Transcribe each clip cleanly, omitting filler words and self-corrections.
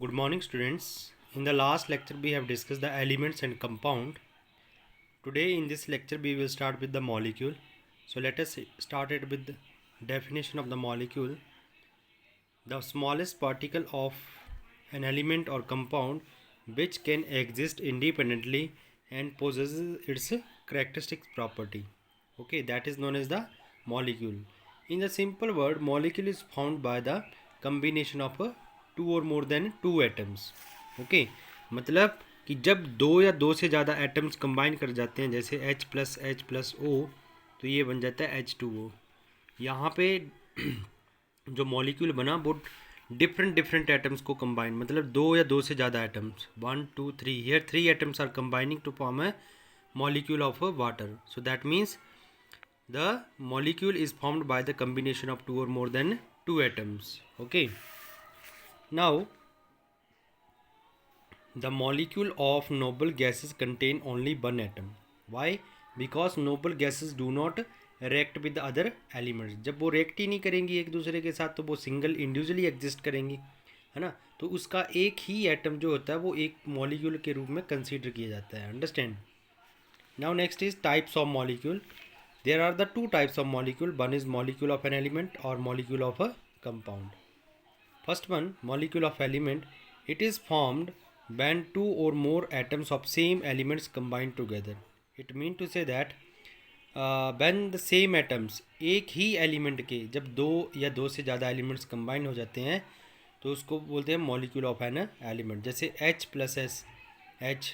Good morning, students. In the last lecture, we have discussed the elements and compound. Today, in this lecture, we will start with the molecule. So, let us start it with the definition of the molecule. The smallest particle of an element or compound which can exist independently and possesses its characteristic property. Okay, that is known as the molecule. In the simple word, molecule is formed by the combination of two or more than two atoms. Okay, मतलब कि जब दो या दो से ज़्यादा atoms combine कर जाते हैं, जैसे H प्लस O, तो ये बन जाता है H2O. यहाँ पे जो मॉलिक्यूल बना वो डिफरेंट डिफरेंट एटम्स को कंबाइन, मतलब दो या दो से ज़्यादा atoms, 1 2 3, here 3 atoms are combining to form a molecule of water. So that means the molecule is formed by the combination of two or more than two atoms. Okay, now the molecule of noble gases contain only one atom. Why? Because noble gases do not react with the other elements. जब वो react ही नहीं करेंगी एक दूसरे के साथ तो वो सिंगल इंडिविजुअली एग्जिस्ट करेंगी, है ना. तो उसका एक ही एटम जो होता है वो एक मॉलिक्यूल के रूप में कंसीडर किया जाता है. Understand. Now next is types of molecule. There are the two types of molecule. One is molecule of an element or molecule of a compound. First one, molecule of element. It is formed when two or more atoms of same elements combine together. It means to say that when the same atoms, एक ही element के जब दो या दो से ज़्यादा elements combine हो जाते हैं तो उसको बोलते हैं मॉलिक्यूल ऑफ एन एलिमेंट. जैसे H plus S, H,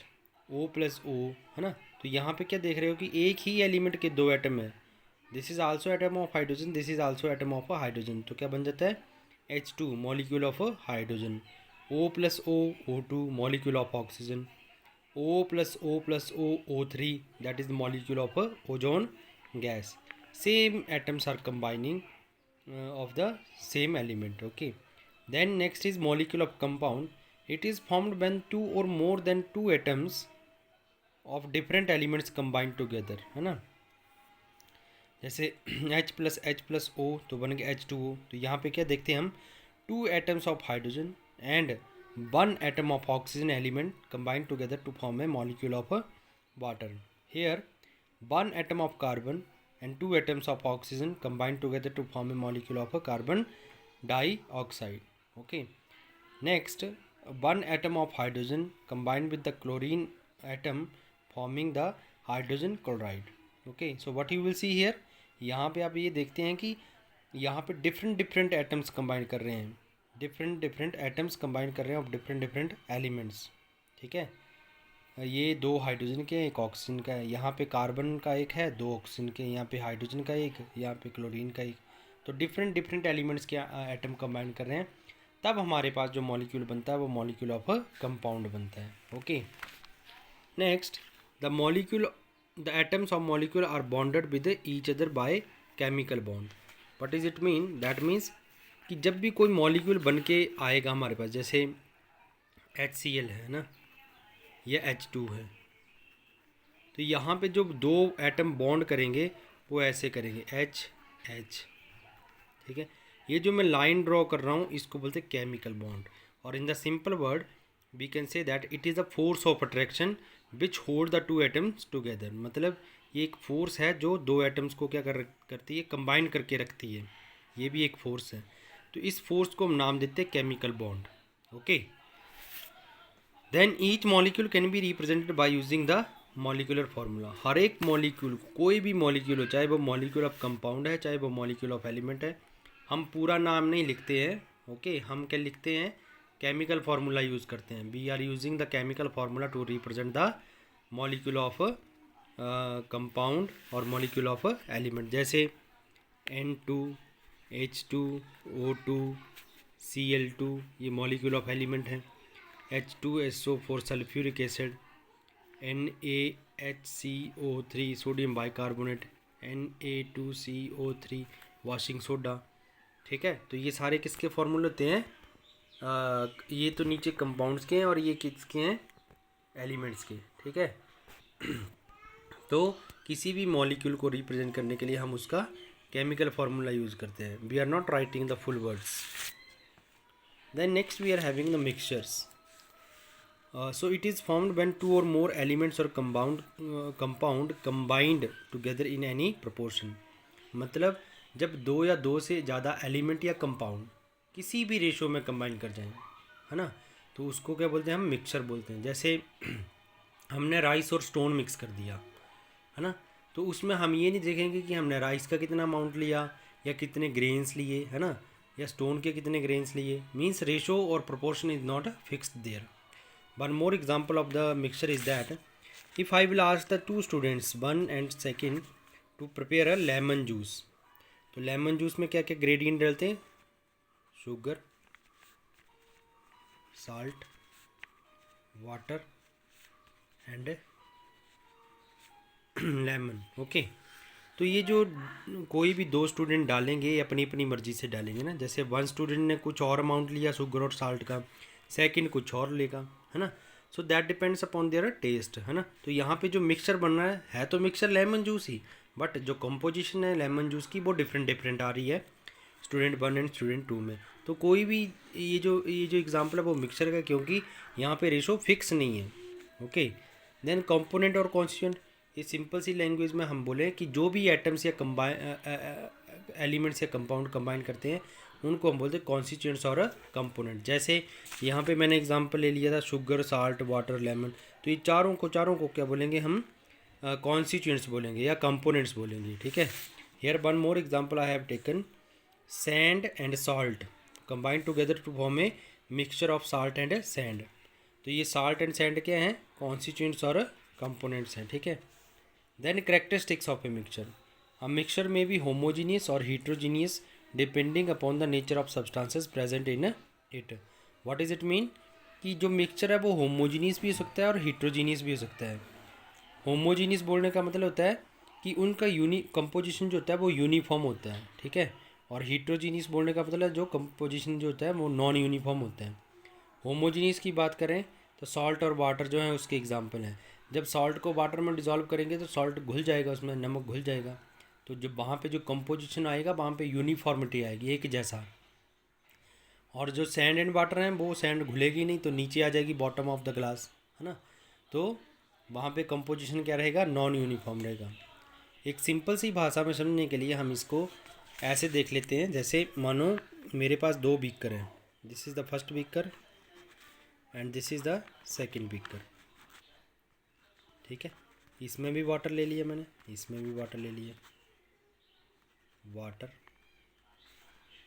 O plus O, है ना. तो यहाँ पे क्या देख रहे हो कि एक ही एलिमेंट के दो एटम है. This is also atom of hydrogen, this is also atom of hydrogen. तो क्या बन जाता है H2 molecule of hydrogen. O plus O, O2 molecule of oxygen. O plus O, O3 that is the molecule of ozone gas. Same atoms are combining of the same element. Okay, then next is molecule of compound. It is formed when two or more than two atoms of different elements combine together, है ना. जैसे H plus O तो बन गया H2O. तो यहाँ पे क्या देखते हैं हम, two atoms of hydrogen and one atom of oxygen element combine together to form a molecule of water. Here one atom of carbon and two atoms of oxygen combine together to form a molecule of carbon dioxide. Okay, next one atom of hydrogen combined with the chlorine atom forming the hydrogen chloride. Okay, so what you will see here, यहाँ पे आप ये देखते हैं कि यहाँ पे different different atoms combine कर रहे हैं, डिफरेंट डिफरेंट एटम्स कंबाइन कर रहे हैं ऑफ डिफरेंट डिफरेंट एलिमेंट्स. ठीक है, ये दो हाइड्रोजन के एक ऑक्सीजन का है, यहाँ पे कार्बन का एक है, दो ऑक्सीजन के, यहाँ पे हाइड्रोजन का एक, यहाँ पे क्लोरीन का एक. तो डिफरेंट डिफरेंट एलिमेंट्स के एटम कंबाइन कर रहे हैं, तब हमारे पास जो मॉलिक्यूल बनता है वो मॉलिक्यूल ऑफ कंपाउंड बनता है. Okay, next the atoms of molecule are bonded with each other by chemical bond. What is it mean? That means कि जब भी कोई मॉलिक्यूल बन के आएगा हमारे पास, जैसे HCl है ना, या H2 है, तो यहाँ पे जो दो एटम बॉन्ड करेंगे वो ऐसे करेंगे H H. ठीक है, ये जो मैं लाइन ड्रॉ कर रहा हूँ इसको बोलते हैं केमिकल बॉन्ड. और in the simple word we can say that it is the force of attraction which hold the two atoms together. मतलब ये एक फोर्स है जो दो एटम्स को क्या करती है, कंबाइन करके रखती है. ये भी एक फोर्स है. तो इस फोर्स को हम नाम देते हैं chemical bond. Okay, then each molecule can be represented by using the molecular formula. हर एक मॉलिक्यूल, कोई भी मॉलिक्यूल हो, चाहे वो मॉलिक्यूल ऑफ कंपाउंड है चाहे वो मॉलिक्यूल ऑफ एलिमेंट है, हम पूरा नाम नहीं लिखते हैं. ओके, हम क्या लिखते हैं, केमिकल फार्मूला यूज़ करते हैं. We are using the chemical formula to represent the molecule of compound और मॉलिक्यूल ऑफ एलिमेंट. जैसे N2 H2 O2 Cl2 ये मॉलिक्यूल ऑफ एलिमेंट है. H2SO4 sulphuric acid, NaHCO3 sodium bicarbonate, Na2CO3 washing soda. ठीक है, तो ये सारे किसके फार्मूले होते हैं, ये तो नीचे कंपाउंड्स के हैं और ये किसके हैं, एलिमेंट्स के. ठीक है, तो किसी भी मॉलिक्यूल को रिप्रेजेंट करने के लिए हम उसका केमिकल फार्मूला यूज़ करते हैं. We are not writing the full words. Then next we are having the mixtures. So it is formed when two or more elements or compound combined together in any proportion. मतलब जब दो या दो से ज़्यादा element या compound किसी भी रेशो में कंबाइन कर जाएं, है ना, तो उसको क्या बोलते हैं, हम मिक्सचर बोलते हैं. जैसे हमने राइस और स्टोन मिक्स कर दिया, है ना, तो उसमें हम ये नहीं देखेंगे कि हमने राइस का कितना अमाउंट लिया या कितने ग्रेन्स लिए, है ना, या स्टोन के कितने ग्रेन्स लिए. मीन्स रेशो और proportion is not fixed there. One more example of the mixture is that if I will ask the two students, one and second, to prepare a lemon juice, तो lemon juice में क्या क्या gradient डालते हैं, sugar, salt, water and lemon. Okay, तो ये जो कोई भी दो स्टूडेंट डालेंगे अपनी अपनी मर्जी से डालेंगे ना. जैसे वन स्टूडेंट ने कुछ और अमाउंट लिया शुगर और साल्ट का, सेकंड कुछ और लेगा, है ना. So that depends upon their taste, है ना. तो यहाँ पे जो मिक्सचर बन रहा है तो mixture lemon juice he, but जो कंपोजिशन है लेमन जूस की वो डिफरेंट आ रही है स्टूडेंट 1 एंड स्टूडेंट 2 में. तो कोई भी ये जो एग्जांपल है वो मिक्सचर का, क्योंकि यहाँ पे रेशो फिक्स नहीं है. ओके, देन कंपोनेंट और कॉन्स्टिट्यूएंट. ये सिंपल सी लैंग्वेज में हम बोले कि जो भी एटम्स या एलिमेंट्स या कंपाउंड कंबाइन करते हैं उनको हम बोलते हैं कॉन्स्टिट्यूएंट्स और कंपोनेंट. जैसे यहाँ पे मैंने एग्जांपल ले लिया था शुगर, साल्ट, वाटर, लेमन. तो ये चारों को क्या बोलेंगे हम, कॉन्स्टिट्यूएंट्स बोलेंगे या कंपोनेंट्स बोलेंगे. ठीक है. Here one more example I have taken, sand and salt combine together to form a mixture of salt and sand. तो ये साल्ट एंड सैंड क्या हैं, कॉन्स्टिट्यूएंट्स और कंपोनेंट्स हैं. ठीक है. Then characteristics of a mixture. A mixture में be homogeneous और heterogeneous depending upon the nature of substances present in it. What is it mean, कि जो मिक्सचर है वो होमोजीनियस भी हो सकता है और हीट्रोजीनियस भी हो सकता है. होमोजीनियस बोलने का मतलब होता है कि उनका कंपोजिशन जो होता है वो यूनिफॉर्म होता है. ठीक है. और हीट्रोजीनियस बोलने का मतलब जो कंपोजिशन जो होता है वो नॉन यूनिफॉर्म होता है. होमोजीनियस की बात करें तो सॉल्ट और वाटर जो है उसके एग्जांपल हैं. जब सॉल्ट को वाटर में डिज़ोल्व करेंगे तो सॉल्ट घुल जाएगा, उसमें नमक घुल जाएगा. तो जब वहाँ पे जो कंपोजिशन आएगा वहाँ पे यूनिफॉर्मिटी आएगी, एक जैसा. और जो सैंड एंड वाटर हैं वो सैंड घुलेगी नहीं तो नीचे आ जाएगी बॉटम ऑफ द ग्लास, है ना. तो वहाँ पे कंपोजिशन क्या रहेगा, नॉन यूनिफॉर्म रहेगा. एक सिंपल सी भाषा में समझने के लिए हम इसको ऐसे देख लेते हैं. जैसे मानो मेरे पास दो बीकर हैं, this is the first beaker and this is the second beaker. ठीक है. इसमें भी वाटर ले लिया मैंने, इसमें भी वाटर ले लिया, water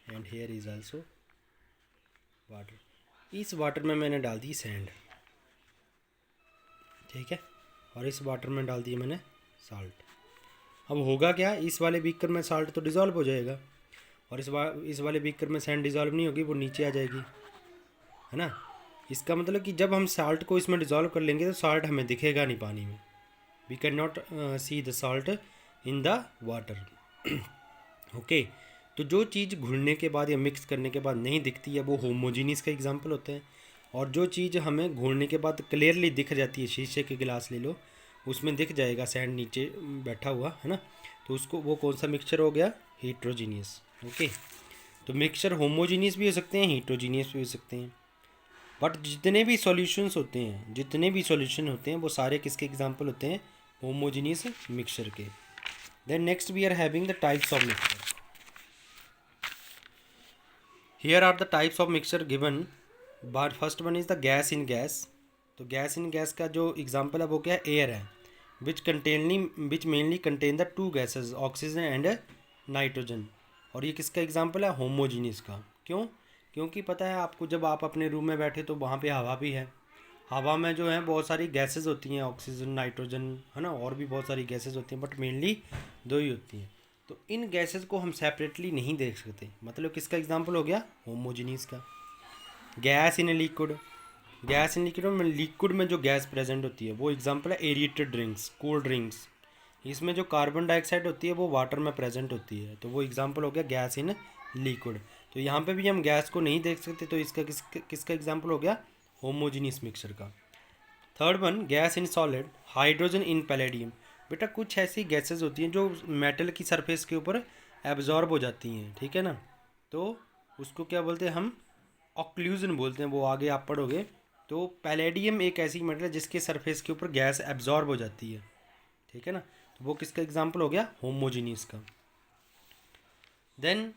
and here is also water. इस वाटर में मैंने डाल दी सैंड. ठीक है. और इस वाटर में डाल दिया मैंने साल्ट. अब होगा क्या, इस वाले बीकर में साल्ट तो डिज़ोल्व हो जाएगा और इस वाले बीकर में सैंड डिज़ोल्व नहीं होगी, वो नीचे आ जाएगी, है ना. इसका मतलब कि जब हम साल्ट को इसमें डिज़ोल्व कर लेंगे तो साल्ट हमें दिखेगा नहीं पानी में. We can not see the salt in the water. Okay. तो जो चीज़ घुलने के बाद या मिक्स करने के बाद नहीं दिखती है वो होमोजीनियस का एग्जांपल होता है. और जो चीज़ हमें घोलने के बाद क्लियरली दिख जाती है, शीशे के गिलास ले लो, उसमें दिख जाएगा सैंड नीचे बैठा हुआ, है ना, तो उसको वो कौन सा मिक्सचर हो गया, हीट्रोजीनियस. ओके. तो मिक्सचर होमोजीनियस भी हो सकते हैं, हीट्रोजीनियस भी हो सकते हैं. बट जितने भी सॉल्यूशंस होते हैं, जितने भी सॉल्यूशन होते हैं वो सारे किसके एग्जांपल होते हैं, होमोजीनियस मिक्सचर के. Then next we are having the types of mixture. Here are the types of mixture given. बार first one is the gas in gas. तो गैस इन गैस का जो एग्जांपल है वो क्या है, एयर है, which mainly contain the two gases oxygen and nitrogen. और ये किसका एग्जांपल है, होमोजीनियस का. क्यों, क्योंकि पता है आपको जब आप अपने रूम में बैठे तो वहाँ पे हवा भी है, हवा में जो है बहुत सारी गैसेज होती हैं, ऑक्सीजन, नाइट्रोजन, है ना, और भी बहुत सारी गैसेज होती हैं, बट मेनली दो ही होती हैं. तो इन गैसेज को हम सेपरेटली नहीं देख सकते. मतलब किसका एग्जांपल हो गया, होमोजीनियस का. Gas in liquid. Gas in liquid में जो गैस प्रेजेंट होती है वो एग्जांपल है एरिएटेड ड्रिंक्स, कोल्ड ड्रिंक्स. इसमें जो कार्बन डाइऑक्साइड होती है वो वाटर में प्रेजेंट होती है, तो वो एग्जांपल हो गया गैस इन लिक्विड. तो यहाँ पे भी हम गैस को नहीं देख सकते, तो इसका किसका एग्जांपल हो गया, होमोजीनियस मिक्सचर का. Third one, gas in solid, hydrogen in palladium. बेटा कुछ ऐसी गैसेस होती हैं जो मेटल की सरफेस के ऊपर एब्जॉर्ब हो जाती हैं, ठीक है ना, तो उसको क्या बोलते हैं हम, ऑक्लूजन बोलते हैं, वो आगे आप पढ़ोगे। तो पैलेडियम एक ऐसी मेटल है जिसके सरफेस के ऊपर गैस एब्जॉर्ब हो जाती है, ठीक है ना। तो वो किसका एग्जांपल हो गया, होमोजीनियस का। Then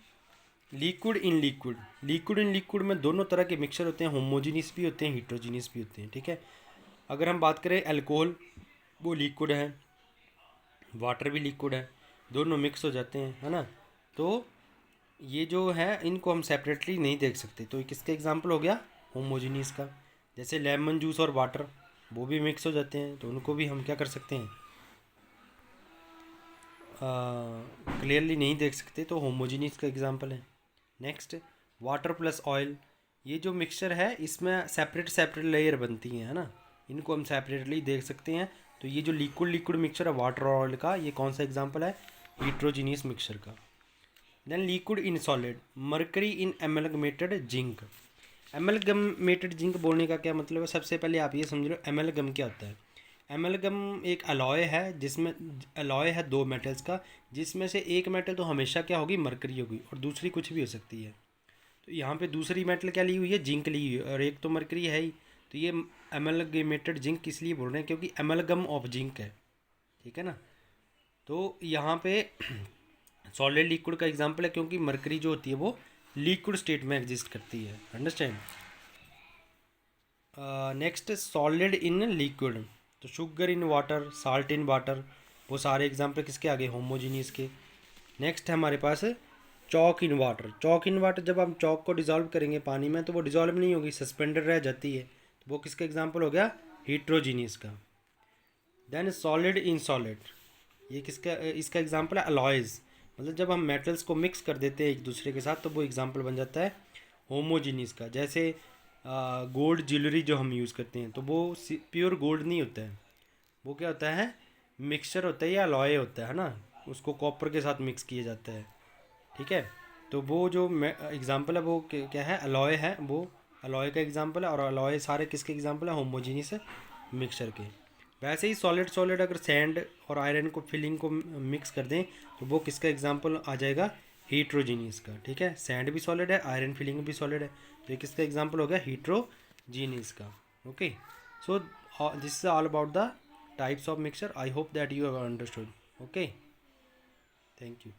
liquid in liquid, liquid in liquid में दोनों तरह के मिक्सचर होते हैं, होमोजीनियस भी होते हैं, हीट्रोजीनियस भी होते हैं, ठीक है। अगर हम बात करें अल्कोहल, वो लिक्विड है, वाटर भी लिक्विड है, दोनों मिक्स हो जाते हैं, है ना। तो ये जो है इनको हम सेपरेटली नहीं देख सकते, तो किसका एग्जांपल हो गया, होमोजीनियस का। जैसे लेमन जूस और वाटर, वो भी मिक्स हो जाते हैं, तो उनको भी हम क्या कर सकते हैं, क्लियरली नहीं देख सकते, तो होमोजीनियस का एग्जांपल है। नेक्स्ट वाटर प्लस ऑयल, ये जो मिक्सचर है इसमें सेपरेट सेपरेट लेयर बनती हैं, है ना, इनको हम सेपरेटली देख सकते हैं। तो ये जो लिक्विड लिक्विड मिक्सचर है वाटर और ऑयल का, ये कौन सा एग्जांपल है, हीट्रोजीनियस मिक्सचर का। Then liquid in solid, mercury in amalgamated zinc. Amalgamated zinc बोलने का क्या मतलब है, सबसे पहले आप ये समझ लो एमलगम क्या होता है। एमलगम एक अलॉय है, जिसमें अलॉय है दो मेटल्स का, जिसमें से एक मेटल तो हमेशा क्या होगी, मरकरी होगी, और दूसरी कुछ भी हो सकती है। तो यहाँ पे दूसरी मेटल क्या ली हुई है, जिंक ली हुई है, और एक तो मरकरी है ही। तो ये एमलगमेटेड जिंक इसलिए बोल रहे हैं क्योंकि एमलगम ऑफ जिंक है, ठीक है ना। तो यहाँ पे सॉलिड लिक्विड का एग्जांपल है क्योंकि मरकरी जो होती है वो लिक्विड स्टेट में एग्जिस्ट करती है, understand. Next solid in liquid, तो sugar in water, salt in water, वो सारे एग्जांपल किसके आगे, होमोजीनियस के। नेक्स्ट है हमारे पास chalk in water. Chalk in water, जब हम चॉक को डिज़ोल्व करेंगे पानी में तो वो डिज़ोल्व नहीं होगी, सस्पेंडेड रह जाती है, तो वो किसका एग्जांपल हो गया, हीट्रोजीनियस का। देन सॉलिड इन सॉलिड, ये किसका, इसका एग्जांपल है अलॉयज़, मतलब जब हम मेटल्स को मिक्स कर देते हैं एक दूसरे के साथ तो वो एग्जांपल बन जाता है होमोजीनियस का। जैसे गोल्ड ज्वेलरी जो हम यूज़ करते हैं तो वो प्योर गोल्ड नहीं होता है, वो क्या होता है, मिक्सचर होता है या अलॉय होता है ना, उसको कॉपर के साथ मिक्स किया जाता है, ठीक है। तो वो जो एग्जांपल है वो क्या है, अलॉय है, वो अलॉय का एग्जांपल है, और अलॉय सारे किसके एग्जांपल है, होमोजीनियस मिक्सचर के। वैसे ही सॉलिड सॉलिड अगर सैंड और आयरन को फिलिंग को मिक्स कर दें तो वो किसका एग्जांपल आ जाएगा, हीट्रोजीनियस का, ठीक है। सैंड भी सॉलिड है, आयरन फिलिंग भी सॉलिड है, तो ये किसका एग्जांपल हो गया, हीट्रोजीनियस का। Okay, so this is all about the types of mixture. I hope that you have understood. Okay, thank you.